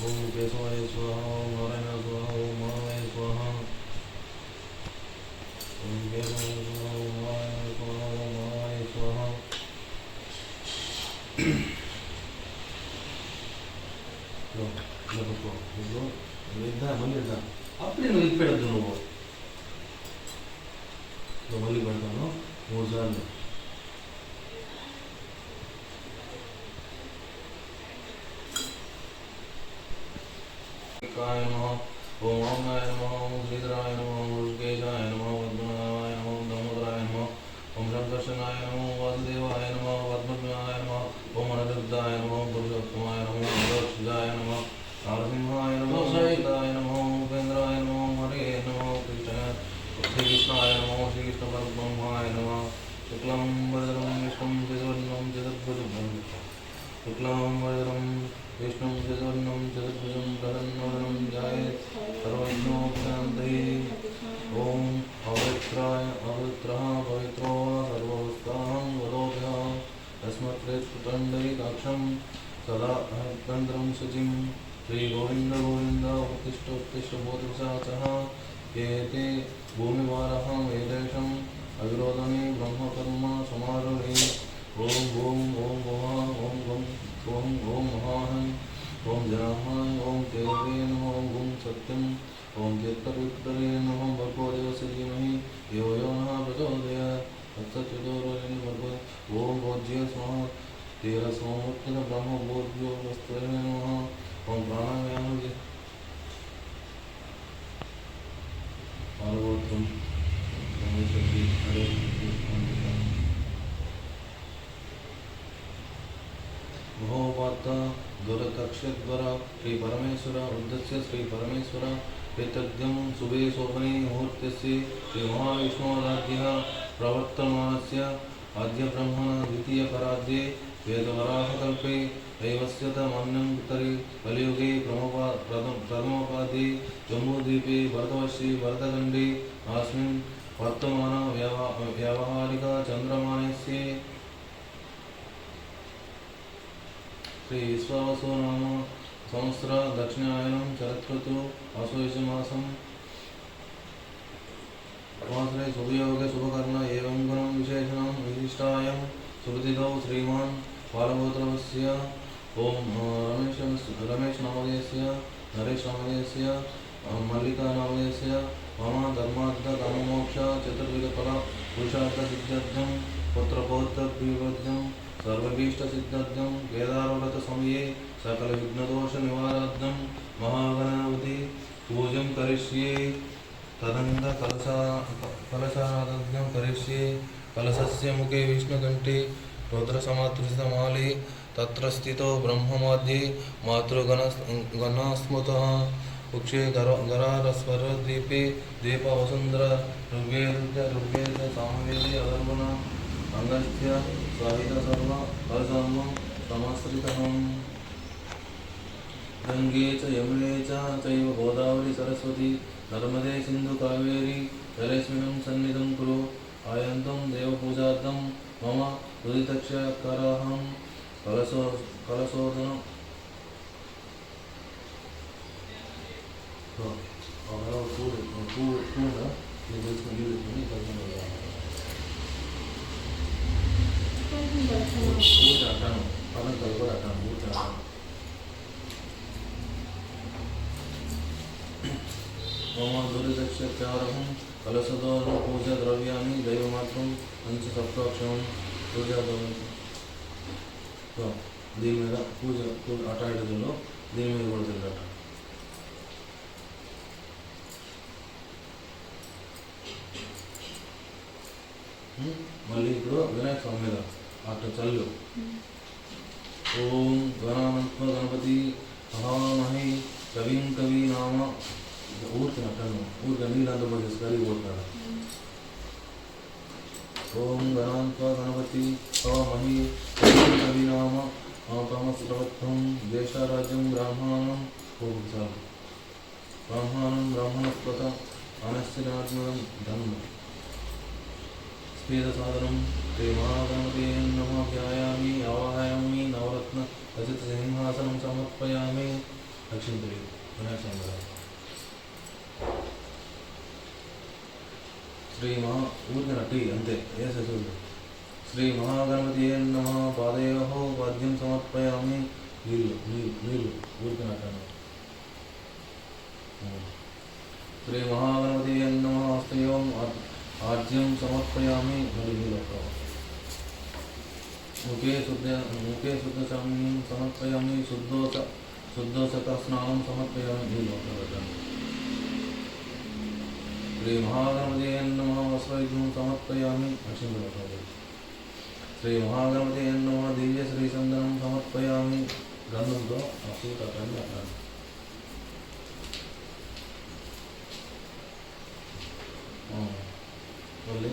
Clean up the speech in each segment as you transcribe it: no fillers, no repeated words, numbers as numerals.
ओम केशवाय स्वाहा, ओम नारायणाय स्वाहा, ओम महावीराय स्वाहा, ओम केशवाय स्वाहा, ओम नारायणाय स्वाहा, ओम महावीराय स्वाहा। మళ్ళీ అప్పుడే నువ్వు ఇది పెడద్దు, నువ్వు మళ్ళీ పెడతాను 3 సార్లు. ओम ओमाय नमः, ओम श्रीधराय नमः, ओम ऋषिकेशाय नमः, पद्मनाभाय नमः, ओम दामोदराय नमः, ओम शंकर्षणाय नमः, ओम वासुदेवाय नमः, पद्मनाभाय नमः, ओम अनिरुद्धाय नमः, ओम पुरुषोत्तमाय नमः, ओम दक्षिणाय नमः, नरसिंहाय नमः, सीताय नमः, ओम उपेन्द्राय नमः, ओम हरे नमः, श्रीकृष्णाय नमः, श्रीकृष्ण परब्रह्माय नमः। शुक्लं वरदं विष्णुं चतुर्भुजं चतुर्भुजं शुक्लं वरदं विष्णुं चतुर्भुजं चतुर्भुजं प्रसन्नवदनं ध्यायेत् सर्वविघ्नोपशान्तये। ओम अवत्राय अवत्रः पवित्रो सर्वोत्साहं वदोभ्यः तस्मत्प्रेतुतण्डैकाक्षं सदा हरितन्द्रं शुचिं। श्री गोविंद गोविंद उत्तिष्ठ उत्तिष्ठ बोधिसत्वः एते भूमिवारः वेदेशम् अविरोधने ब्रह्मकर्म समारोहे। ओम ओम ओम भुवः ओम गं ओम ओम महाहं ओम जनाहं ओम तेजवे नमः ओम गुं सत्यं ओम चेत्तरुत्तरे नमः भगवो देवस्य धीमहि यो यो नः प्रचोदयात् तत्सवितुर्वरेण्यं भर्गो। ओम भोज्य स्वाहा तेरह सोमोत्तर ब्रह्म बोध्यो वस्त्रे नमः। ओम प्राणायाम पार्वतम नमस्ते हरे महोपात दुरतक्षद्वर श्री परमेश्वर उद्दस्य श्री परमेश्वर वेतद्यं शुभे शोभने मुहूर्तस्य श्री महाविष्णुराध्यः प्रवर्तमानस्य आद्य ब्रह्मण द्वितीयपराध्ये वेदवराहकल्पे दैवस्यतमन्यन्तरे कलियुगे प्रथमोपाध्ये जम्बूद्वीपे भरतवर्षे भरतखण्डे अस्मिन् वर्तमान व्यावहारिक चन्द्रमानस्य श्री विश्वावसु नाम संवत्सर दक्षिणायनं शरदृतु आश्वयुजमासं वासरे शुभयोगे शुभकर्ण एवं गुणं विशेषणं विशिष्टायां सुकृतिदौ श्रीमान् बालगोत्रस्य ओम रमेश नामधेयस्य नरेश नामधेयस्य मल्लिका नामधेयस्य मम धर्मार्थ काममोक्ष चतुर्विधफल पुरुषार्थ सिद्ध्यर्थं पुत्रपौत्रभिवृद्ध्यं सर्वभीष्टसिद्ध्यर्थं केदारव्रत समये सकल विघ्नदोष निवारार्थं महागणपति पूजं करिष्ये। तदन्त कलशाराधनं करिष्ये। कलशस्य मुखे विष्णुकण्ठे रुद्रसमातृतमाले तत्र स्थितो ब्रह्ममध्ये मातृगणस्मृतः उक्षे गरारस्वरद्वीपे दीपवसुन्धर ऋग्वेद सामवेदे अधर्वण अङ्गस्य स्वाहित सर्व असर्वं समाश्रितम्। गंगे च यमुने चैव गोदावरी सरस्वती नर्मदे सिन्धु कावेरी जलेस्मिन् सन्निधिं कुरु। आयन्तं देवपूजार्थं मम उदितक्षकरहं कलशोदनं मम दुरितक्षकरहं कलशोदनं पूजा द्रव्याणि दैवमात्रं पंचसप्ताक्षरं पूजा దీని మీద పూజ అటాయిలో దీని మీద కూడా తిరగట. మళ్ళీ ఇప్పుడు వినాయక స్వామి మీద అట్లా చల్లు. ఓం గణానంత్మ గణపతి మహామహి కవిం కవి నామ ఊరికి అట్టను ఊరికి నీళ్ళంతా పోసేసి కలిగి పోతాడు. ओम गणान्त्वा गणपति मही कवि नाम तमस्प्रवत्थं ज्येष्ठराज्यं ब्राह्मणं ब्राह्मणस्पत अनश्चिरात्मनं धर्म स्पेदसाधनं ते महागणपते नमः ध्यायामि आवाहयामि नवरत्न रचित सिंहासनं समर्पयामि। లక్ష్మీదేవి వినాయక స్వామి గారు ఊరికిన టీ అంతే వేసేసి శ్రీ మహాగణపతి నమ పాదయోహో వాద్యం సమర్పయామి నీళ్ళు ఊరికినట్టాను శ్రీ మహాగణపతి నమ హస్తయోం ఆజ్యం సమర్పయామి మరి నీళ్ళు ముఖే శుద్ధ సమర్పయామి శుద్ధోసక స్నానం సమర్పయామి నీళ్ళు శ్రీ మహాగణపతి నమ వస్త్రయుగ్మం సమర్పయామి అక్షింతలు శ్రీ మహాగణపతి నమ దివ్య శ్రీ సందనం సమర్పయామి గంధంతో అక్షింతలు అట్లాంటి మళ్ళీ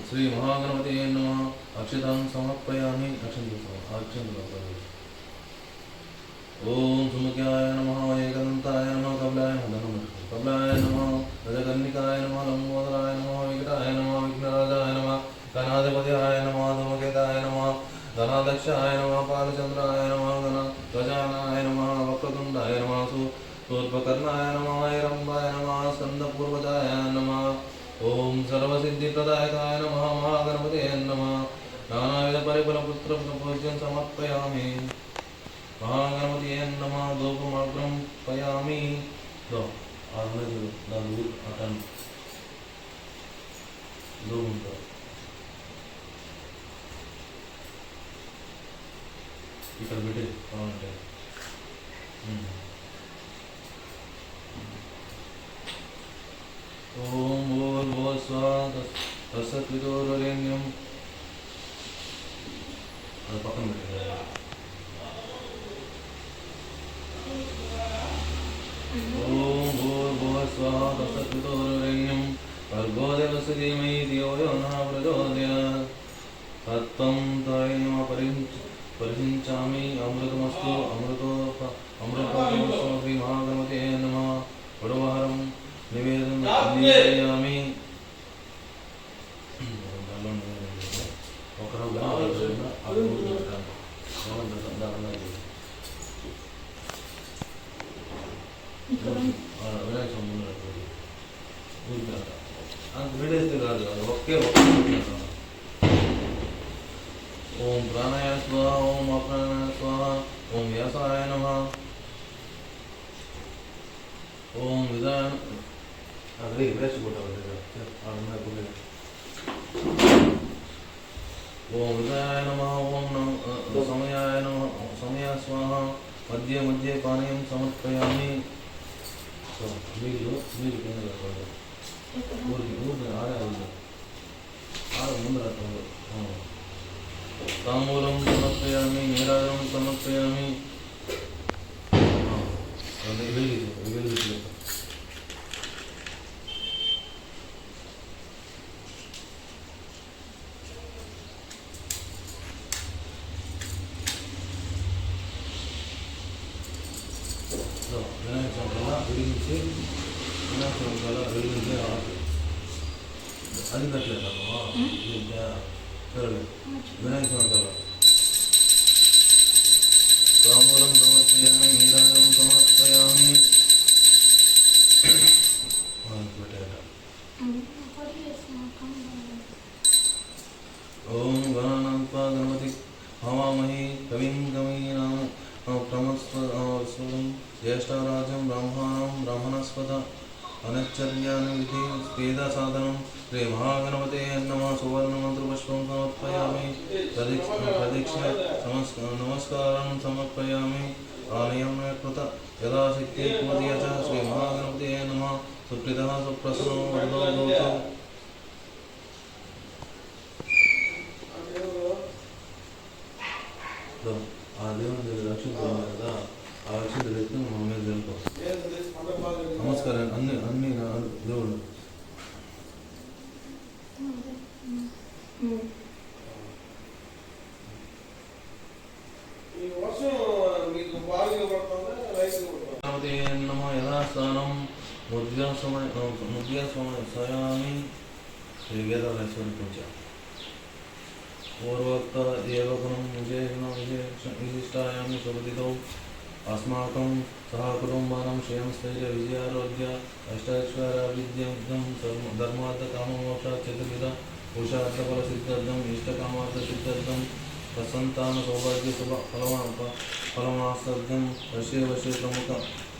శ్రీ మహాగణపతి నమ అక్షతాన్ని సమర్పయామి అక్షంతలు ఓం సుముఖ్యాయ నమ ఏకదంతాయ నమ కబలాయ నమ రజకర్ణికాయ నమ లంబోదరాయ నమ వికటాయ నమ విఘ్నరాజాయ నమ గణాధిపతియాయ నమ ధూమకేతాయ నమ గణాధ్యక్షాయ నమ పాలచంద్రాయ నమ గజానాయ నమ వక్రతుండాయ నమ శూర్పకర్ణాయ నమ ఐరంబాయ నమ స్కందపూర్వజాయ నమ ఓం సర్వసిద్ధిప్రదాయకాయ నమ మహాగణపతే నమ నానావిధ పరిఫలపుత్ర పూజ్యం సమర్పయామి మహాగణపతి నమ ధూపమాగ్రం పయామి దాని అతను దూముంటారు ఇక్కడ పెట్టి కావాలంటే ఓం భూర్భువః స్వాహ తత్సవితుర్వరేణ్యం అది పక్కన పెట్టి ఓం భూర్భువః స్వాహ తత్సవితుర్వరేణ్యం భర్గో దేవस्य ధీమహి ధియో యో నః ప్రచోదయాత్ తత్వం త్వయేన పరిచించామి అమృతమస్తు అమృతోపమస్తు శ్రీ మహాగణపతే నమః వడవహరం నివేదయామి ఒకరు వినాయక స్వామి ఊరికి అంత విడేస్తే కాదు ఒకే ఓం ప్రాణాయ స్వాహ ఓం అప్రాణాయ స్వాహ ఓం వ్యాసాయ నమః ఓం విధాన అదే వేసుకుంటారు ఓం విధాయ నమః ఓం సమయాయ నమః సమయ స్వాహ మధ్య మధ్య పానీయం సమర్పయామి నీళ్ళు కింద కట్టాలి ఊరికి ఆడ ముందు కట్టాలి తాంబూలం సమర్పయామి నీరాజనం సమర్పయామి వెలుగు వినాయక వెలిగించి వినాయక వెలిగించే అది కట్టలేదు సరే వినాయక స్వామి తాంబూలం సమర్పయామి నీరాజనం సమర్పయామి ఓం గణానాత్మా గణపతి హవామహి కవిం కవీనాం ప్రమస్వరం జ్యేష్ఠరాజం బ్రాహ్మణస్పద అనశ్చర్యాన్ని విధి స్వేద సాధనం శ్రీ మహాగణపతే నమః సువర్ణమంత్రపుష్పం సమర్పయామి ప్రదక్షిణ నమస్కారం సమర్పయామి ఆలయం కృత యథాశక్తి పూజయ చ శ్రీ మహాగణపతే నమః సుప్రీతః సుప్రసన్నో వరదో భవతు ఆ దేవుని రక్షణ కదా ఆ రక్షణ తెలిస్తే మా మీద తెలుపు నమస్కారం అన్ని దేవుడు యథాస్థానం ముద్యాస్వయామి శ్రీ వేదాలేశ్వరి పూజ పూర్వోక్త ఏవగుణం విశేషణ విశిష్టాయామి సుపతితో अस्माकं सहकुटुम्बानां श्रियं स्थैर्य विजयारोग्य अष्टैश्वर्याभिवृद्धिं धर्मार्थकाममोक्षात् चतुर्विध पुरुषार्थफलसिद्ध्यर्थम् इष्टकामार्थसिद्ध्यर्थं तत्सन्तानसौभाग्य शुभ फलमास्त्यर्थं वर्षे वर्षे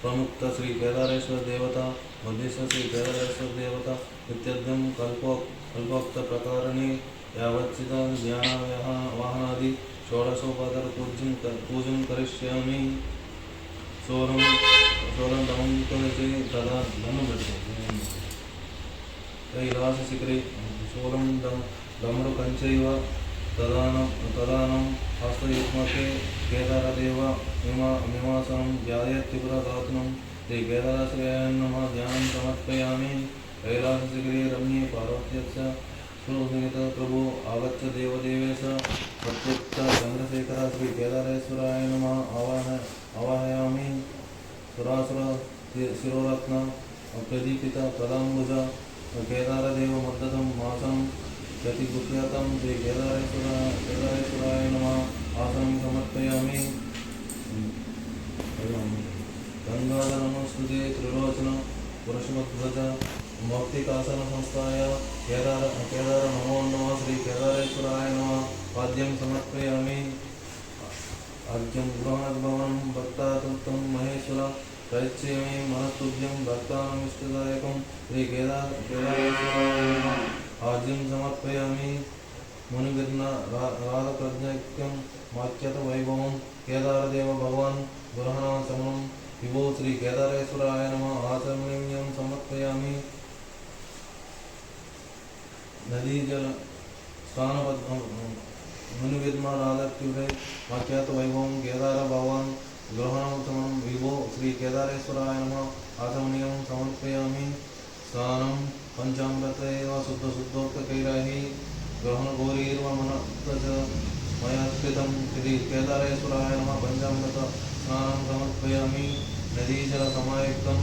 प्रमुक्त श्री केदारेश्वर देवता मध्यस्थ श्री केदारेश्वर देवता इत्यर्थं कल्पोक्त प्रकारेण यावच्चित ज्ञान वाहनादि षोडशोपचार पूजन करिष्यामि। सोलम दमं तदा धनु कैलासशिखरे सोलं डमरुकञ्चैव तदानं हस्तयुग्मके केदारदेव मीमांसनं ध्यायत्त्रिपुरधातुनं श्रीकेदारेश्वराय नमः ध्यानं समर्पयामि। कैलासशिखरे रम्ये पार्वत्यस्य सुसंहित प्रभु आगच्छ देवदेवेश प्रत्युक्त चंद्रशेखर श्री केदारेश्वराय नमः आवाहयामि। सुरासुर शिरोरत्न प्रदीपित प्रदाम्बुज केदारदेव मर्दतं मासं प्रतिगृह्यतं श्री केदारेश्वराय नमः आसनं समर्पयामि। गंगाधरनमस्तुते त्रिलोचन पुरुषमध्वज मौक्तिकासन संस्थाय केदार नमो नमः श्री केदारेश्वराय नमः पाद्यं समर्पयामि। अर्घ्यं गृहाद्भवनं भक्तातुल्यं महेश्वर प्रयच्छामि मनस्तुभ्यं भक्तानाम् इष्टदायकं श्री केदारेश्वराय नमः आर्घ्यं समर्पयामि। मुनिगिर्नराधप्रज्ञक्यं वाक्यत वैभवं केदारदेव भगवान् गृहाणां विभो श्री केदारेश्वराय नमः आचमनीयं समर्पयामि। नदी जल स्नानपद्म मुनिविद्मराधत्युदे वाक्यात वैभवं केदार भगवान् ग्रहणोत्तमं विभो श्री केदारेश्वराय नमः आचमनीयं समर्पयामि। स्नानं पंचामृतेन शुद्धोक्तकैरैः ग्रहणगौरीर्वमनत्तच मया कृतं श्री केदारेश्वराय नमः पंचामृत स्नानं समर्पयामि। नदीजलसमायुक्तं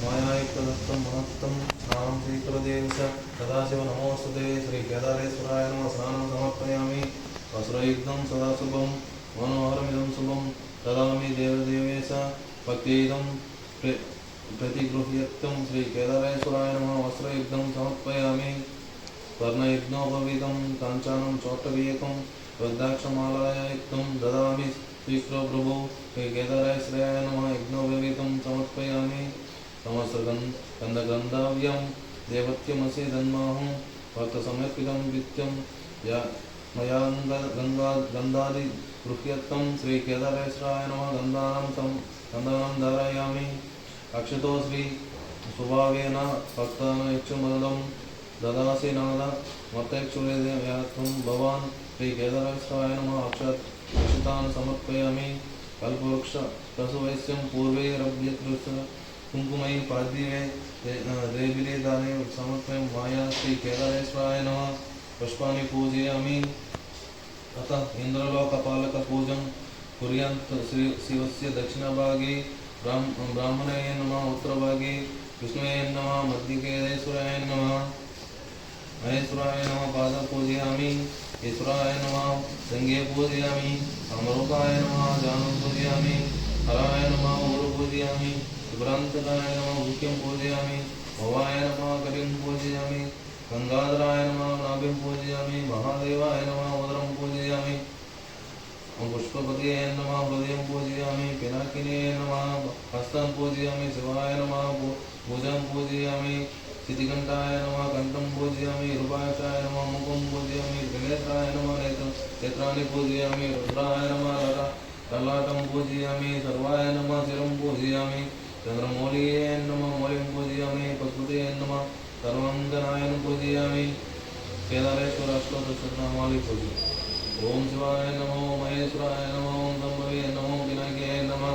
मायायुक्तदत्तं महत्तं स्नानं स्वीकृतेन सदाशिव नमोस्तुते श्री केदारेश्वराय नमः स्नानं समर्पयामि। वस्त्रयुक्तं सदा शुभं मनोहरमिदं शुभं ददामि देवदेवेश भक्तिदं प्रतिगृह्यत्तं श्री केदारेश्वराय नमः वस्त्रयुक्तं समर्पयामि। वर्णयुग्नोपवीतं काञ्चनं चोट्टवीयकं रुद्राक्षमालायुक्तं ददामि स्वीकृ प्रभो श्री केदारेश्वराय नमः यज्ञोपवीतं समर्पयामि। समस्तगन्धगन्धाव्यं देवत्यमसि दन्माहं भक्तसमर्पितं वित्यं मया गन्धादि गृह्यत्तं श्री केदारेश्वराय नमः गन्धानं धारयामि। अक्षतो श्री स्वभावेन भक्तानां ददासि नाद मत्तक्षुरेयात्मं भवान् श्री केदारेश्वराय नमः अक्षतान् समर्पयामि। कल्पवृक्ष रसवैश्यं पूर्वैरभ्यकृत कुङ्कुमै पाद्ये देविले दाने समर्पयामि। माया श्री केदारेश्वराय नमः पुष्पाणि पूजयामि। अतः इन्द्रलोकपालकपूजं कुर्यात् शिवस्य दक्षिणभागे ब्राह्मणाय नमः उत्तरभागे विष्णुवे नमः मध्यकेदारेश्वराय नमः महेश्वराय नमः पादं पूजयामि। ईश्वराय नमः संगे पूजयामि। कामरूपाय नमः जानं पूजयामि। हराय नमः ऊरु पूजयामि। विभ्रान्तकाय नमः मुख्यं पूजयामि। भवाय नमः कटिं पूजयामि। गंगाधराय नमः नाभिं पूजयामि। महादेवाय नमः उदरं पूजयामि। पुष्पपतये नमः हृदयं पूजयामि। पिनाकिने नमः हस्तं पूजयामि। शिवाय नमः भुजं पूजयामि। सिद्धिकण्ठाय नमः कण्ठं पूजयामि। रूपाक्षाय नमः मुखं पूजयामि। त्रिनेत्राय नमः नेत्राणि पूजयामि। रुद्राय नमः ललाटं पूजयामि। सर्वाय नमः शिरं पूजयामि। चन्द्रमौलिये नमः मौलिं पूजयामि। पशुपतये नमः सर्वाङ्गनाय पूजयामि। केदारेश्वर अष्टोत्तरशतनामावली पूजयामि। ओम शिवाय नमो महेश्वराय नमो दम्भवे नमो विनायकाय नमः।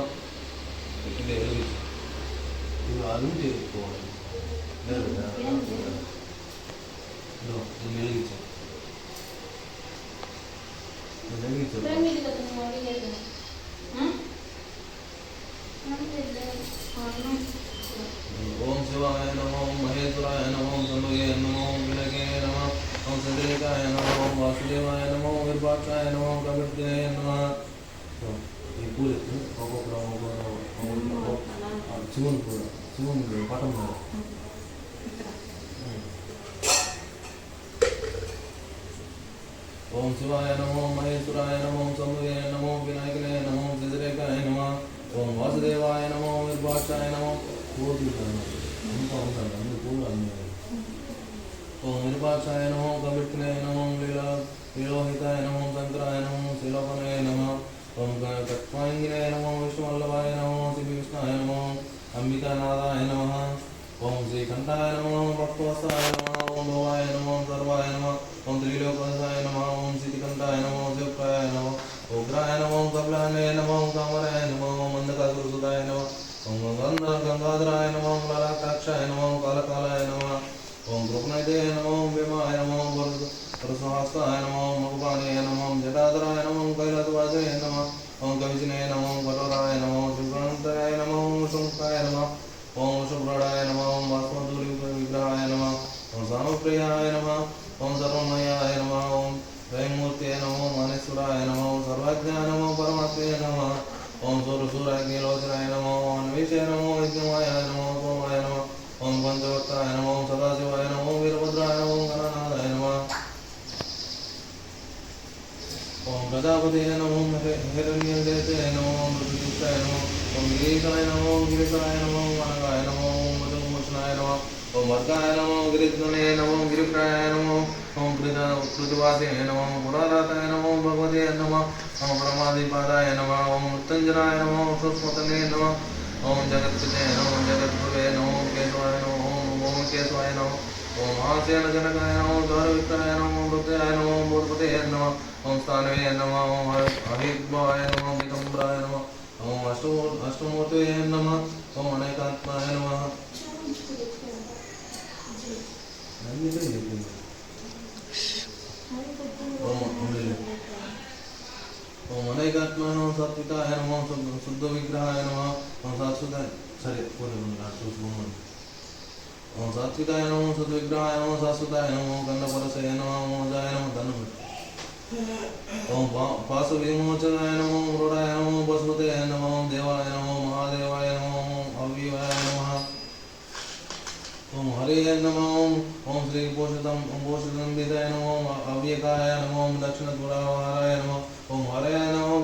ओम शिवाय नमो महेश्वराय नमो दम्भवे नमो विनायकाय नमः। ओम सदेकाय नमो वासुदेवाय नमो विरूपाक्षाय नमो कविर्दयाय नमः। పూజ శివుని పూజ శివుని పటం మీద ఓం శివాయ నమో మహేశ్వరాయ నమో శంభువే నమో వినాయకనే నమో సిద్ధరేఖాయ నమో ఓం వాసుదేవాయ నమో నిర్భాషాయ నమో పూజ ఇంకా ఉంటాడు అన్ని పూలు అన్నీ ఓం నిర్భాషాయ నమో కవిత్నే నమో లీలోహితాయ నమో శంకరాయ నమో శిలోపనయ నమో ఓం కట్వాంగినే నమో విష్ణువల్లభాయ నమో శ్రీకృష్ణాయ నమో అంబికానాథాయ నమ ఓం శ్రీకంఠాయ నమో భక్తవత్సాయ నమ ఓం భవాయ నమో సర్వాయ నమ ఓం త్రిలోకవసాయ నమ ఓం శ్రీకంఠాయ నమో శివప్రాయ నమో ఉగ్రాయ నమో కపిలాయ నమో కామరాయ నమో మందకాసురసుదాయ నమ ఓం గంగాధరాయ నమో లలాటాక్షాయ నమో కాలకాలాయ నమ ఓం కృపణైతే నమో భీమాయ నమో వరసహస్తాయ నమో మగుపాణయ నమో జటాధరాయ నమో కైలాసవాసాయ నమ ఓం కవిచినే నమో కఠోరాయ నమో శుభ్రాంతాయ నమో శుంకాయ నమ ఓం శుభ్రాయ నమ ఓం వాస్మధూరి విగ్రహాయ నమ ఓం సామప్రియాయ నమ ఓం సర్వమయాయ నమ ఓం त्रयमूर्ते नमो मानेश्वराय नमो सर्वज्ञाय नमो परमात्मे नमः ओम सूर्यसूर्याग्निलोचनाय नमो अन्वेषाय नमो यज्ञमाय नमो सोमाय नमो ओम पंचवक्ताय नमो सदाशिवाय नमो वीरभद्राय नमो गणनाथाय नमः ओम प्रजापते नमो हिरण्यदेते नमो मृत्युयुक्ताय नमो ओम गिरीशाय नमो गिरीशाय नमो अनगाय नमो मधुमोचनाय नमः ओम वर्गाय नमो गिरिध्वने नमो गिरिप्राय नमो ओम पृथ्वासे नमो पुराराताय नमो भगवते नमः ओम परमाधिपादाय नमः ओम मृत्युंजयाय नमो सुस्मतने नमः ओम जगत्पिते नमो जगद्गुरुवे नमो केशवाय नमो ओम केशवाय नमो ओम हास्यन जनकाय नमो गौरविक्ताय नमो भक्ताय नमो बोधपते नमः ओम स्थानवे नमः ओम हरिद्वाय नमो दिगंबराय नमः ओम अष्टमूर्तये नमः ओम अनेकात्माय नमः ओम अनेकात्मा नमो सात्विकाय नमो शुद्ध विग्रहाय नमः ओम सात्विकाय सरे बोले ओम सात्विकाय नमो शुद्ध विग्रहाय नमो शाश्वताय नमो गंधपरसे नमो मोजाय नमो धनुः ओम पाशविमोचनाय नमो मृडाय नमो बसवते नमो देवाय नमो महादेवाय नमो अव्यवाय नमः ओम हरे नमो ओम श्री पोषितंबिताय नमो अव्यकाय नमो दक्षिणद्वाराय नमो ओम हरे नमो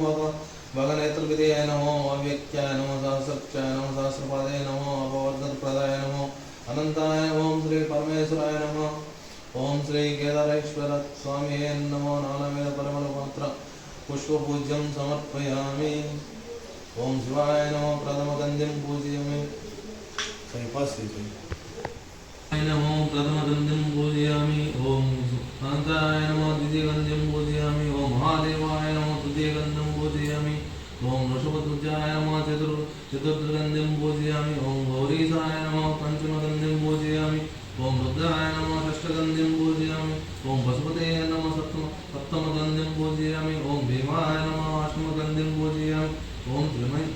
भगनेत्रविदे नमो अव्यक्त्याय नमो सहस्रक्षाय नमो सहस्रपादे नमो अपवर्गप्रदाय नमो अनंताय ओम श्री परमेश्वराय नमो ओम श्री केदारेश्वर स्वामी नमो नानावेद परमपत्र पुष्पपूज्यं समर्पयामि ओम शिवाय नमो प्रथमगन्धिं पूजयामि नमो प्रथमगन्धिं पूजयामि ओम अनंताय नमो द्वितीयगन्धिं पूजयामि ओम महादेवाय नमो तृतीयगन्धिं पूजयामि ओम ऋषभध्वजाय नमो चतुर्थगन्धिं पूजयामि ओम गौरीशाय नमो पंचमगन्धिं पूजयामि ओम रुद्राय नमो षष्ठगन्धिं पूजयामि ओम पशुपते नमो सप्तमगन्धिं पूजयामि ओम भीमाय नमो अष्टमगन्धिं पूजयामि ओम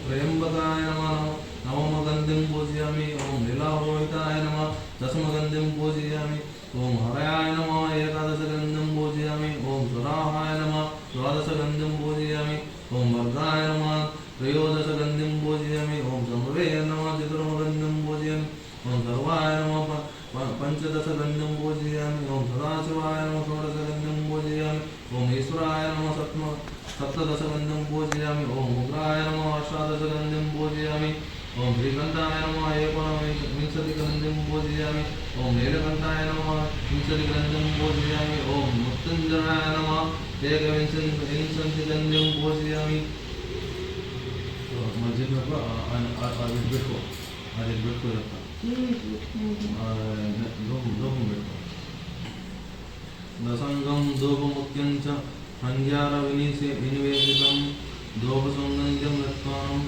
त्र्यंबकाय नमः नवमगन्धिं पूजयामि ओम लीलारोहिताय नमः दशमगन्धिं पूजयामि ओम हरयाय नमः एकादशगन्धिं पूजयामि ओम सुराहाय नमः द्वादशगन्धिं पूजयामि ओम वर्गाय नमः त्रयोदशगन्धिं पूजयामि ओम शम्भवे नमः चतुर्मगन्धिं पूजयामि ओम सर्वाय नमः पंचदशगन्धिं पूजयामि ओम सदाशिवाय नमः षोडशगन्धिं पूजयामि ओम ईश्वराय नमः सप्तदशगन्धिं पूजयामि ओम उग्राय नमः अष्टादशगन्धिं पूजयामि ओम श्रीकंठाय नमः एकोनविंशतिगन्धिं पूजयामि ओम नीलकंठाय नमः विंशतिगन्धिं पूजयामि ओम मृत्युंजयाय नमः एकविंशतिगन्धिं पूजयामि मस्जिद में आज बिटको रखा दसंगम धूपमुख्यं च हंग्यारविनिवेदितं धूपसौगन्ध्यं रत्वां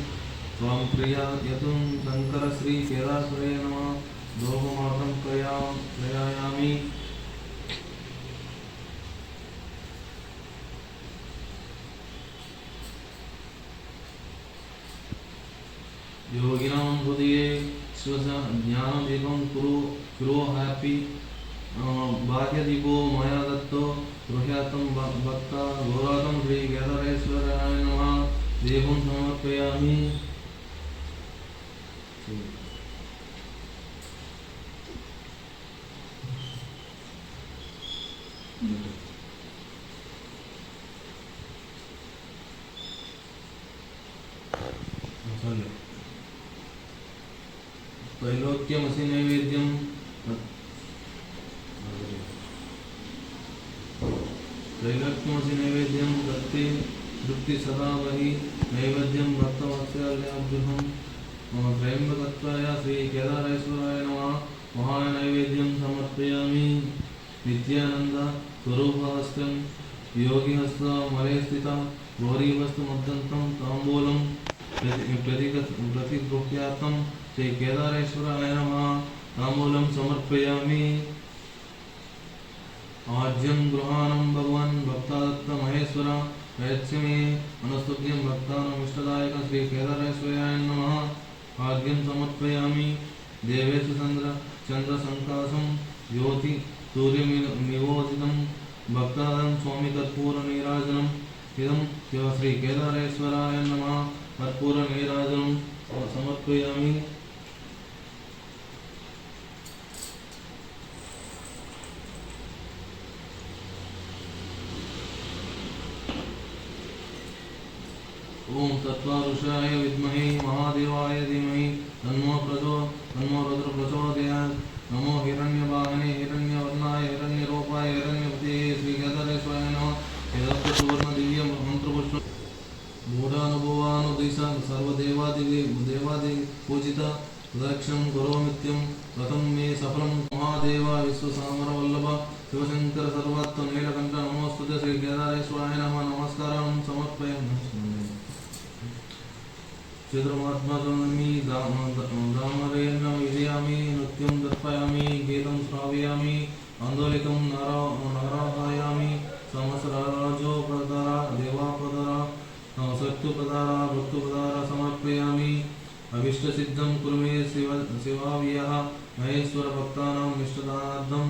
त्वां प्रिया यतुं शंकर श्री केदारेश्वराय नमः धूपमार्गं प्रयायामि योगिनां हृदये ज्ञानदीपं कुरु हैप्पी भाग्यदीपो मया दत्तो गृह्यातं भक्ता गौरातं श्री केदारेश्वराय नमः दीपं समर्पयामि। त्रैलोक्यमसि नैवेद्यं त्रैलोक्यमसि नैवेद्यं दत्ते दुक्ति सदा वही नैवेद्यं भक्तवत्सल्याभ्युहं मम त्र्यम्बकत्वाय श्रीकेदारेश्वराय नमः महानैवेद्यं समर्पयामि। नित्यानंद स्वरूपहस्तं योगिहस्त मले स्थिता गौरीवस्तुमद्दन्तं ताम्बूलं प्रतिगृह्यार्थं श्रीकेदारेश्वराय नमः ताम्बूलं समर्पयामि। आज्यं गृहाणं भगवान् भक्तादत्त महेश्वर प्रयच्छमे अनुस्तुभ्यं भक्तानामिष्टदायक श्रीकेदारेश्वराय नमः आज्ञं समर्पयामि। देवेषु चन्द्रसङ्काशं ज्योति सूर्यनिवोदितं भक्तानां स्वामी कर्पूरनीराजनम् इदं श्रीकेदारेश्वराय नमः कर्पूरनीराजनं समर्पयामि। ओम तत्त्वारुषाय विद्महे महादेवाय धीमहि तन्नो रुद्र प्रचोदयात्। नमो हिरण्यवाहने हिरण्यवर्णाय हिरण्यरूपाय हिरण्यपते श्रीकेदारेश्वराय नमः। यदस्त सुवर्ण दिव्य मंत्रपुष्प मूढानुभवानुदिश सर्वदेवादि पूजित प्रदक्षिणं करोमीत्यं व्रतं मे सफलं महादेव विश्वसामरवल्लभ शिवशंकर सर्वत्र नीलकंठ नमोस्तुते श्रीकेदारेश्वराय नमः नमस्कारं समर्पयामि। चित्रमात्मजनमी दामरेण विजयामि नृत्यं दर्पयामि गीतं श्रावयामि आन्दोलिकं नाराययामि सहस्रराजोपधारा देवापधारा सत्युपधारा भक्तुपधारा समर्पयामि। अभीष्टसिद्धं कुरु मे शिवाव्यः महेश्वर भक्तानां इष्टदानार्थं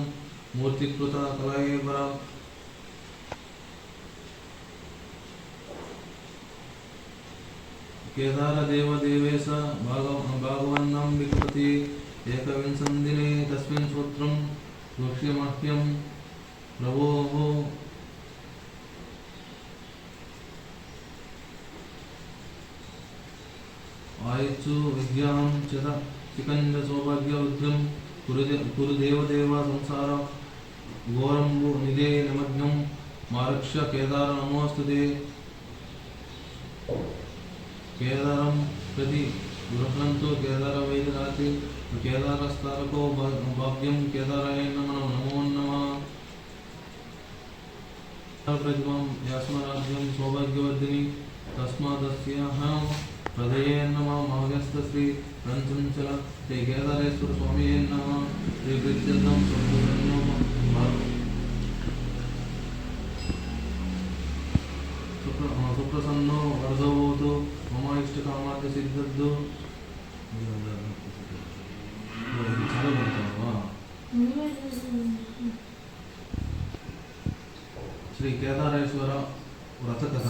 मूर्तिकृत कलयेबर केदार देवदेवेश भागवन्नम्बिकपति एकविंशन्दिने तस्मिन् सूत्रं लक्ष्यमह्यं प्रभोः आयुच्चु विद्यां चिकञ्ज सौभाग्यवृद्धिं कुरु देवदेव संसार घोरम्बु निधे निमग्नं मारक्ष केदार नमोस्तुते। केदारं प्रति गृह्णन्तु केदार वैदराति केदारस्तारको भाग्यं केदाराय नमो नमः। प्रतिमं यास्मराज्यं सौभाग्यवर्धिनी तस्मादस्याः हृदये नमः। महाव्यस्तश्री रंचंचल श्री केदारेश्वर स्वामी नमः। श्री कृत्यर्थं सुप्रसन्नो वरदवतु मम इष्टकामार्थ सिद्धद्दु। श्री केदारेश्वर व्रतकथ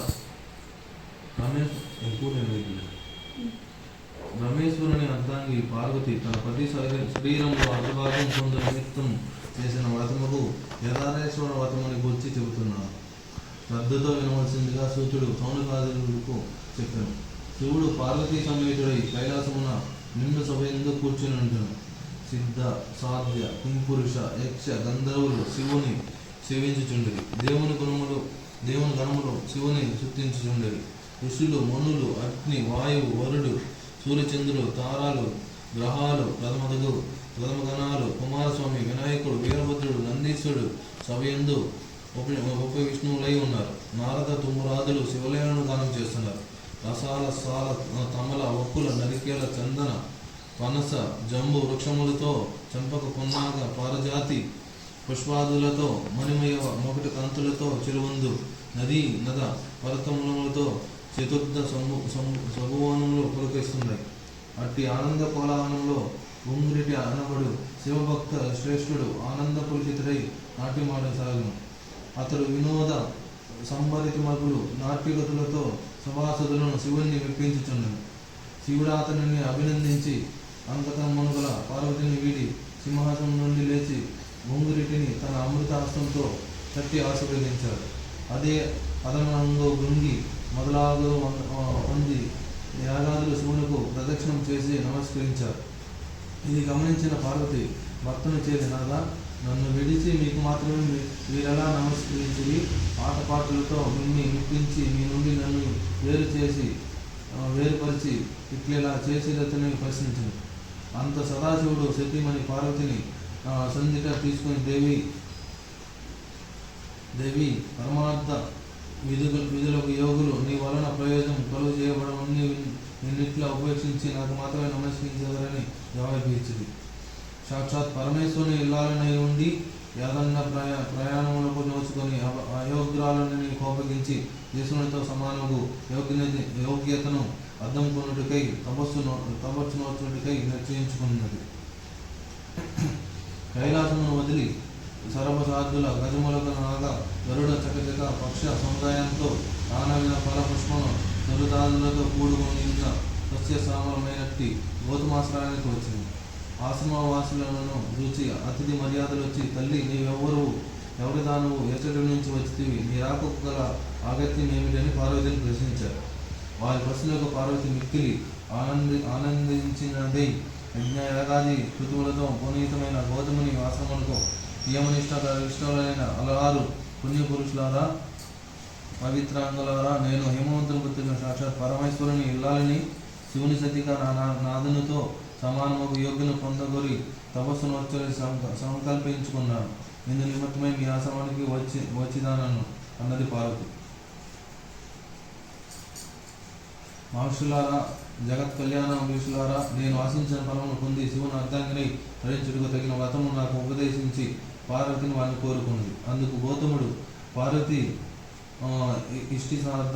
రమేశ్వరుని అర్ధాంగి పార్వతి తన పతి శరీరంలో అర్ధభాగం పొందు నిమిత్తం చేసిన వ్రతముకు కేదారేశ్వర వ్రతముని గురించి చెబుతున్నారు. శ్రద్ధతో వినవలసిందిగా సూర్యుడు సౌనకాదులకు చెప్పాను. శివుడు పార్వతీ సమేతుడై కైలాసమున నిండు సభయందు కూర్చుని ఉంటును. సిద్ధ సాధ్య కింపురుష యక్ష గంధర్వులు శివుని సేవించుచుండిరి. దేవుని గణములు శివుని స్తుతించుచుండిరి. ఋషులు మునులు అగ్ని వాయువు వరుడు సూర్యచంద్రులు తారాలు గ్రహాలు ప్రథమగణాలు కుమారస్వామి వినాయకుడు వీరభద్రుడు నందీశ్వరుడు సభయందు ఉప విష్ణువులై ఉన్నారు. నారద తుమ్మురాదులు శివలీలను గానం చేస్తున్నారు. రసాల సాల తమల ఒక్కుల నరికేల చందన పనస జంబు వృక్షములతో చంపక పున్నాగ పారజాతి పుష్పాదులతో మణిమయ మొకటి కాంతులతో చిరువందు నదీ నద పర్వతములతో చతుర్థ సభువనములు పులకిస్తున్నాయి. అట్టి ఆనంద కోలాహలంలో ఉంగురిటి అనబడు శివభక్త శ్రేష్ఠుడు ఆనందపులితుడై నాట్యమాడసాగును. అతడు వినోద సంభరిత మగులు నాట్యగతులతో సభాసదులను శివుణ్ణి మెప్పించుచున్నది. శివుడు అతనిని అభినందించి అంతకమునుగల పార్వతిని వీడి సింహాసనం నుండి లేచి బొంగురిటిని తన అమృత హస్తంతో తట్టి ఆశీర్వదించాడు. అదే అదనంలో భృంగి మొదలాగు పొంది యాగాదులు శివునకు ప్రదక్షిణం చేసి నమస్కరించారు. ఇది గమనించిన పార్వతి భక్తుని చేరి, నాదా, నన్ను విడిచి మీకు మాత్రమే వీరెలా నమస్కరించి ఆటపాటలతో మిమ్మల్ని మెప్పించి మీ నుండి నన్ను వేరుపరిచి ఇట్లా చేసేదతని ప్రశ్నించింది. అంత సదాశివుడు సతీమణి పార్వతిని సంధిట తీసుకుని దేవి పరమార్థ విధులకు యోగులు నీ వలన ప్రయోజనం కలుగు చేయబడమని నిన్నిట్లా ఉపేక్షించి నాకు మాత్రమే నమస్కరించేవారని జవాబిచ్చింది. సాక్షాత్ పరమేశ్వరుని ఇల్లాలనై ఉండి యాదన్న ప్రయాణములకు నోచుకొని అయోగ్యురాలని కోపగించి దేశునితో సమానము యోగ్యతను అద్దం కొనుటికై తపస్సు నోచుటికై నిశ్చయించుకున్నది. కైలాసమును వదిలి సర్వసాధ్యుల గజములకు నాగా గరుడ చకచక పక్ష సముదాయంతో నానవిన ఫల పుష్పము తొలుదాదులతో కూడుకున్న సస్యశ్యామలమైనట్టి గౌతమాశ్రయానికి వచ్చింది. ఆశ్రమవాసులను చూచి అతిథి మర్యాదలు వచ్చి, తల్లి, ఎవరి దానవు, ఎచ్చటి నుంచి వచ్చితివి, నీ రాకకు గల ఆగత్యం ఏమిటని పార్వతిని ప్రశ్నించారు. వారి ప్రశ్నలకు పార్వతి మిక్కిలి ఆనందించినదై యజ్ఞయాగాది కృతువులతో పునీతమైన గౌతముని ఆశ్రమములకు నియమనిష్టలైన అలహారు పుణ్యపురుషులారా, పవిత్రాంగులారా, నేను హేమవంతుని పుత్రుని సాక్షాత్ పరమేశ్వరుని ఇల్లాలని శివుని సతిగా నాదునితో సమానముకు యోగ్యను పొందగొరి తపస్సును వచ్చి సంకల్పించుకున్నాను. ఇందు నిమిత్తమై మీ ఆశ్రమానికి వచ్చిదానను అన్నది పార్వతి. మహర్షులారా, జగత్ కళ్యాణ వీషులారా, నేను ఆశించిన ఫలమును పొంది శివుని అర్ధాంగిని ధరించుటకు తగిన వ్రతము నాకు ఉపదేశించి పార్వతిని వారిని కోరుకున్నది. అందుకు గౌతముడు, పార్వతి ఇష్టిశ్రాద్ధ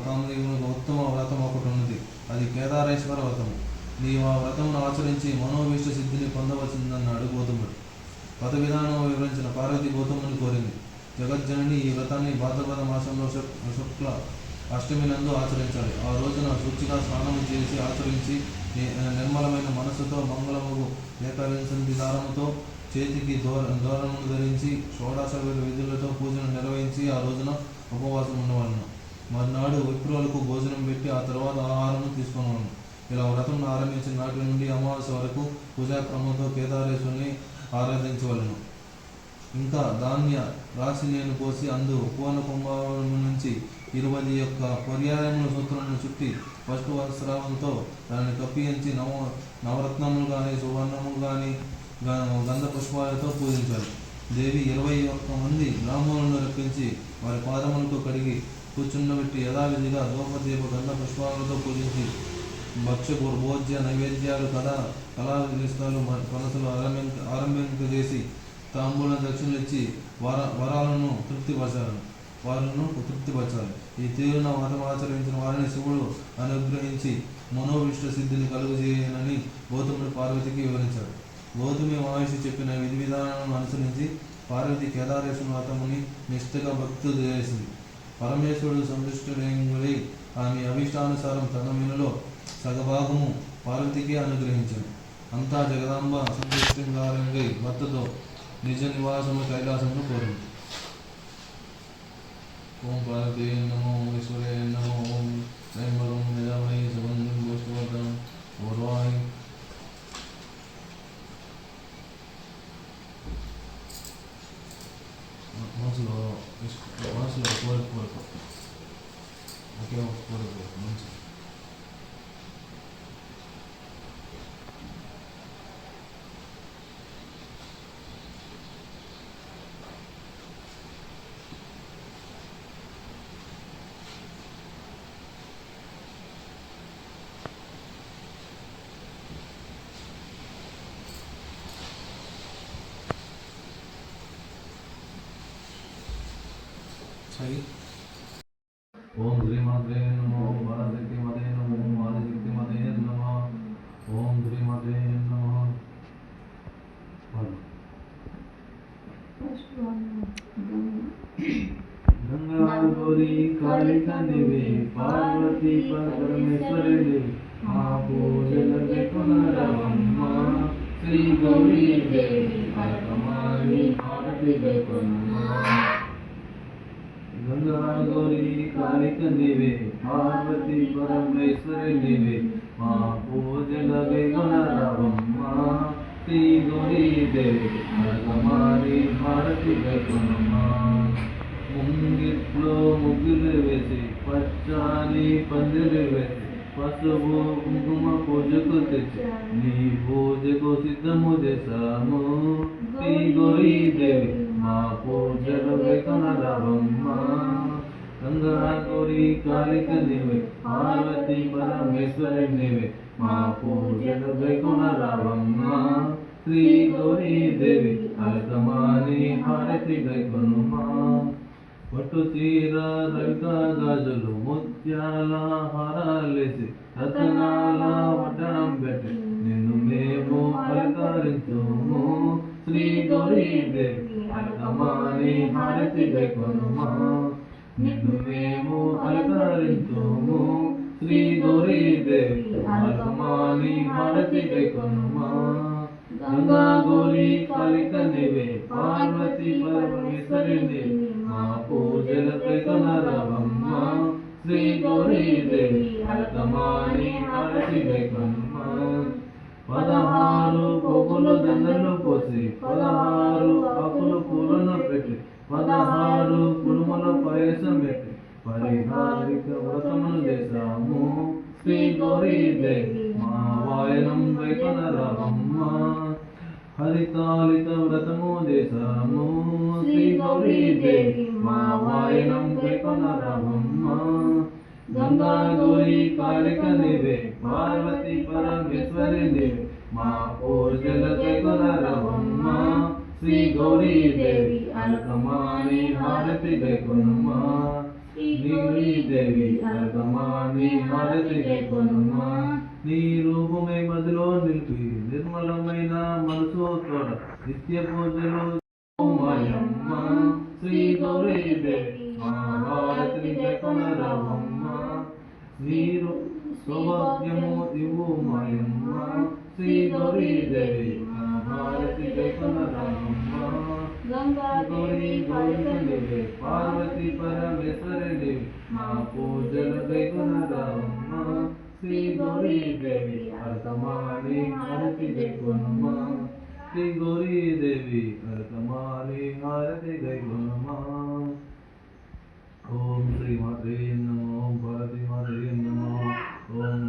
కామదేవునికి ఉత్తమ వ్రతం ఒకటి ఉన్నది, అది కేదారేశ్వర వ్రతము. నీవు ఆ వ్రతమును ఆచరించి మనోభీష్ట సిద్ధిని పొందవచ్చిందన్నాడు గౌతముడు. వ్రత విధానం వివరించిన పార్వతి గౌతముని కోరింది. జగజ్జనని ఈ వ్రతాన్ని భాద్రపద మాసంలో శుక్ల అష్టమి నందు ఆచరించాలి. ఆ రోజున శుచిగా స్నానము చేసి ఆచరించి నిర్మలమైన మనస్సుతో మంగళముగు ఏకవింశంతి దారముతో చేతికి దూరమును ధరించి షోడాశ విధులతో పూజను నిర్వహించి ఆ రోజున ఉపవాసం ఉండవలను. మర్నాడు విప్రులకు భోజనం పెట్టి ఆ తర్వాత ఆహారం తీసుకున్నాను. ఇలా వ్రతం ఆరంభించిన నాటి నుండి అమావాస్య వరకు పూజాక్రమంతో కేదారేశ్వరుని ఆరాధించవలను. ఇంకా ధాన్య రాశి నేను పోసి అందు పూర్ణ కుంభం నుంచి 20 పర్యాయముల సూత్రాలను చుట్టి పసుపు వస్త్రాలతో దానిని కప్పించి నవరత్నములు కానీ సువర్ణములు కానీ గంధ పుష్పాలతో పూజించాలి. దేవి 21 మంది బ్రాహ్మణులను రప్పించి వారి పాదములతో కడిగి కూర్చుండబెట్టి యథావిధిగా ధూపదీప గంధ పుష్పాలతో పూజించి భక్ష్య భోజ్య నైవేద్యాలు కళావిస్తాలు కొలతలు ఆరంభింపజేసి తాంబూలం దక్షిణలు ఇచ్చి వరాలను తృప్తిపరచాలి. ఈ తీరున వ్రతం ఆచరించిన వారిని శివుడు అనుగ్రహించి మనోవిష్ట సిద్ధిని కలుగజేయనని గౌతముడు పార్వతికి వివరించాడు. గౌతమి మహర్షి చెప్పిన విధి విధానాలను అనుసరించి పార్వతి కేదారేశ్వర వ్రతముని నిష్ఠగా భక్తులు చేసింది. పరమేశ్వరుడు సంతుష్టుడై ఆమె అభిష్టానుసారం తన మీనులో సగభాగము పార్వతికి అనుగ్రహించాడు. అంతా జగదాంబ సంతుష్టింగారంగై భర్తతో నిజ నివాసము కైలాసమును కోరింది. ఓం పార్వతీ నమో ఈశ్వరే నమో ఓం త్రయంబకం యజామహే సుగంధిం పుష్టివర్ధనం పూర్వాణి మనసులో కోరిక ఒకే ఒక కోరిక మంచి ఓం శ్రీమాత్రే నమో బాలశక్తి మదే నమో ఆదిశక్తి మదే నమో ఓం శ్రీమాత్రే నమో. గంగా గౌరీ కాళికనివే పార్వతీ పరమేశ్వరుని మా పూజలకై కొనరావమ్మ శ్రీ గౌరీ దేవి అలకమాని హారతి గైకొనమ్మ గంగా గౌరీ కాళికనివే పార్వతీ పరమేశ్వరునివే మా పూజలకై కొనరావమ్మ శ్రీ గౌరీ దేవి అలకమాని హారతి గైకొనమ్మ ముంగిట్లో ముగ్గులు వేసి పచ్చాని పందిరి వేసి పసుపు కుంకుమ పూజకు తెచ్చి నీ పూజకు సిద్ధము చేశాము శ్రీ గౌరీ దేవి మా పూజలు కొనరావమ్మ గంగా గౌరీ కాళికనివే పార్వతీ పరమేశ్వరునివే మా పూజలు కొనరావమ్మ శ్రీ గౌరీ దేవి అలకమాని హారతి గైకొనుమ పట్టు చీర రవిక గాజులు ముత్యాల హారాలేసి రతనాల వడ్డనం పెట్టి నిన్ను మేము అలంకరించుము శ్రీ గౌరీ దేవి అలకమాని హారతి గైకొనుమ నిన్ను మేము అలంకరించుము శ్రీ గౌరీ దేవి అలకమాని హారతి గైకొనుమ గంగా గౌరీ కాళికనివే పార్వతీ పరమేశ్వరుని మా పూజలకై కొనరావమ్మ శ్రీ గౌరీ దేవి అలకమాని హారతి గైకొనుమ 16 పువ్వులు దండలు పోసి 16 ఆకులు పూలను పెట్టి 16 కుడుముల పాయసం పెట్టి పరిహారిక వ్రతములు చేశాము శ్రీ గౌరీ దేవి మా వాయనం గైకొనరావమ్మ హరితాళిక వ్రతము చేశాము శ్రీ గౌరీ దేవి మా వాయనం గైకొనరావమ్మ గంగా గౌరీ కాళికనివే పార్వతీ పరమేశ్వరునివే మా పూజలకై కొనరావమ్మ శ్రీ గౌరీ దేవి అలకమాని హారతి గైకొనుమ గౌరీ దేవి అలకమాని హారతి గైకొనుమ నీ రూపమే మదిలో నిలిపి నిర్మలమైన మనసు తోడ నిత్య పూజలు మాయమ్మ శ్రీ గౌరీ దేవి మా హారతి గైకొనరావమ్మ నీరు సౌభాగ్యము ఇవ్వు మాయమ్మ శ్రీ గౌరీ దేవి మా హారతి గైకొనరావమ్మ గౌరీ గౌరీనివే పార్వతీ పరమేశ్వరునివే మా పూజలు గైకొనరావమ్మ శ్రీ గౌరీ దేవి అలకమాని హారతి గైకొనుమ శ్రీ గౌరీ దేవి అలకమాని హారతి గైకొనుమ ఓం శ్రీ మాత్రే నమో భారతీ మాత్రే నమో ఓం